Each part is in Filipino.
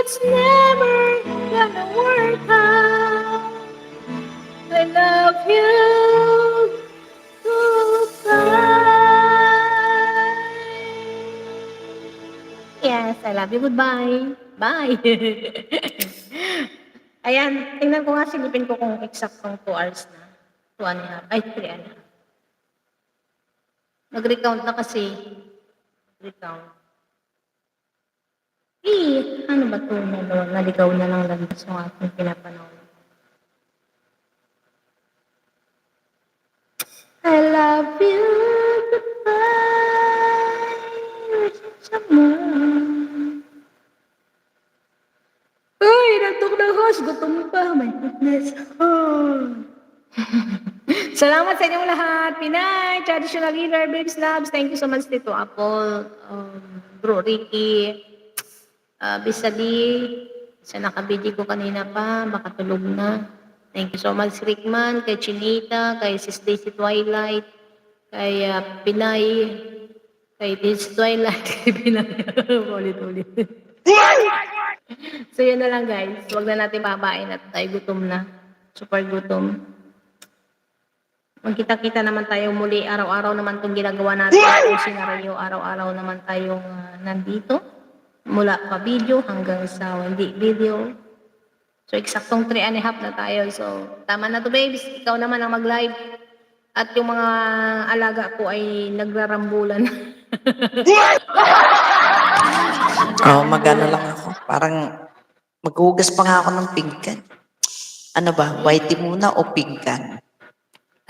it's never gonna work out. I love you. Goodbye. Yes, I love you. Goodbye. Bye. Ayan, tingnan ko nga, silipin ko kung eksaktong 2 hours na. 2 and a half. Ay, 3 and a half. Nag-recount na kasi. Recount. Ano ba ito? Naligaw na lang landas yung aking pinapanood. I love you, goodbye, someone. Uy, nagtok ng host, gutom pa, my goodness. Oh. Salamat sa inyong lahat. Pinay, traditional leader, babes, loves. Thank you so much, Tito Apple, Bro Ricky, Bisali, sa nakabidi ko kanina pa, makatulog na. Thank you so much, Rickman, kay Chinita, kay Sis Daisy Twilight, kay Pinay, kay Daisy Twilight, kay Pinay. Ulit-ulit. So yun na lang guys. Huwag na natin babain at tayo gutom na. Super gutom. Magkita-kita naman tayo muli. Araw-araw naman itong ginagawa natin. Itong senaryo, araw-araw naman tayong nandito. Mula pa video hanggang sa hindi video. So, eksaktong 3 and a half na tayo. So, tama na to, babes. Ikaw naman ang mag-live. At yung mga alaga ko ay nagrarambulan. Magano lang ako. Parang maghugas pa nga ako ng pinggan. Ano ba? Whitey muna o pinggan?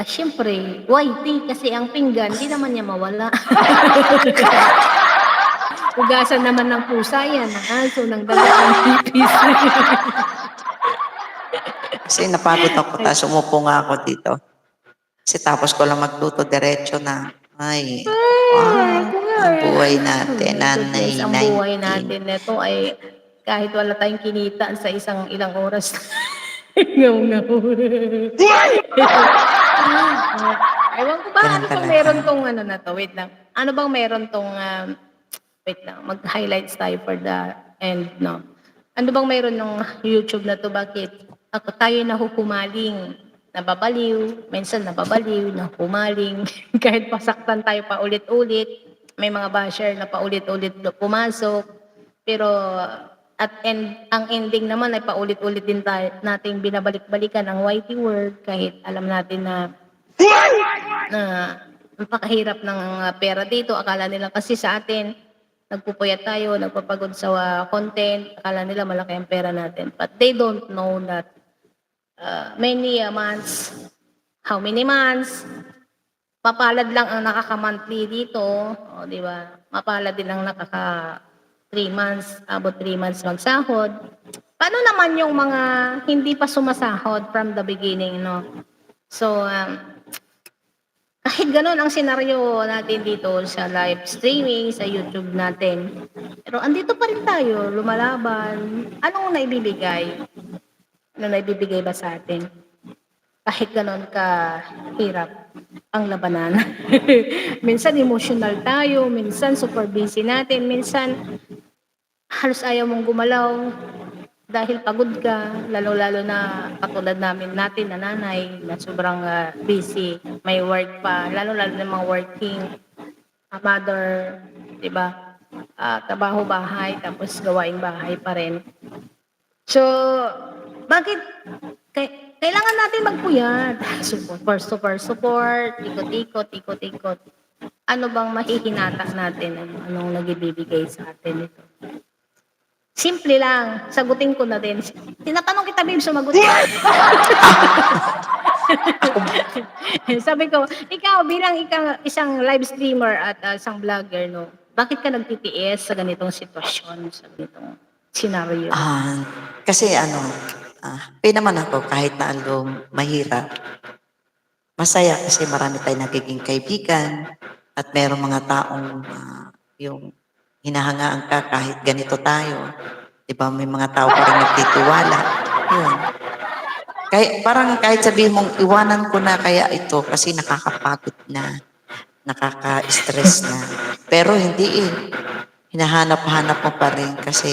Siyempre, whitey kasi ang pinggan, hindi naman niya mawala. Ugasan naman ng pusa yan. So, nang dagat ng pipis. Kasi napagod ako, tapos umupo nga ako dito. Kasi tapos ko lang magluto, diretso na. Ay, ang buhay natin, nanay, Ang buhay natin nito ay kahit wala tayong kinita sa ilang oras. Ngaw-ngaw. Ewan ko ba, ano bang meron tong ano na to? Wait lang. Ano bang meron tong, wait lang, mag-highlights tayo for the end, no? Ano bang meron ng YouTube na to? Bakit ako tayo nahuhumaling, nababaliw, minsan nababaliw, nahuhumaling, kahit pasaktan tayo pa ulit-ulit, may mga basher na paulit-ulit pumasok, pero ang ending naman ay paulit-ulit din tayo, nating binabalik-balikan ang whitey word kahit alam natin na napakahirap ng pera dito. Akala nila kasi sa atin, nagpupuyat tayo, nagpapagod sa content, akala nila malaki ang pera natin. But they don't know that many months, how many months, mapalad lang ang nakaka-monthly dito, di ba? Mapalad din ang nakaka 3 months, abot 3 months magsahod. Paano naman yung mga hindi pa sumasahod from the beginning, no? So, kahit ganun ang senaryo natin dito sa live streaming, sa YouTube natin, pero andito pa rin tayo, lumalaban. Anong naibibigay? Ano naibibigay ba sa atin? Kahit ganun kahirap ang labanan. Minsan emotional tayo, minsan super busy natin, minsan halos ayaw mong gumalaw dahil pagod ka, lalo-lalo na katulad natin na nanay na sobrang busy, may work pa, lalo-lalo na mga working mother, di ba? Trabaho bahay, tapos gawaing bahay pa rin. So, bakit kailangan natin magpuyat? Support, ikot-ikot. Ano bang mahihinata natin? Anong nagibibigay sa atin ito? Simple lang. Sagutin ko na din. Tinatanong kita, babe, sumagot ka. Sabi ko, ikaw bilang isang live streamer at isang vlogger, no, bakit ka nagtitiis sa ganitong sitwasyon, sa ganitong scenario? Kasi naman ako kahit na mahirap. Masaya kasi marami tayong nagiging kaibigan at merong mga taong yung hinahangaan ka kahit ganito tayo. Diba? May mga tao pa rin nagtitiwala. Yun. Kahit sabihin mong iwanan ko na kaya ito kasi nakakapagod na, nakaka-stress na. Pero hindi Hinahanap-hanap mo pa rin kasi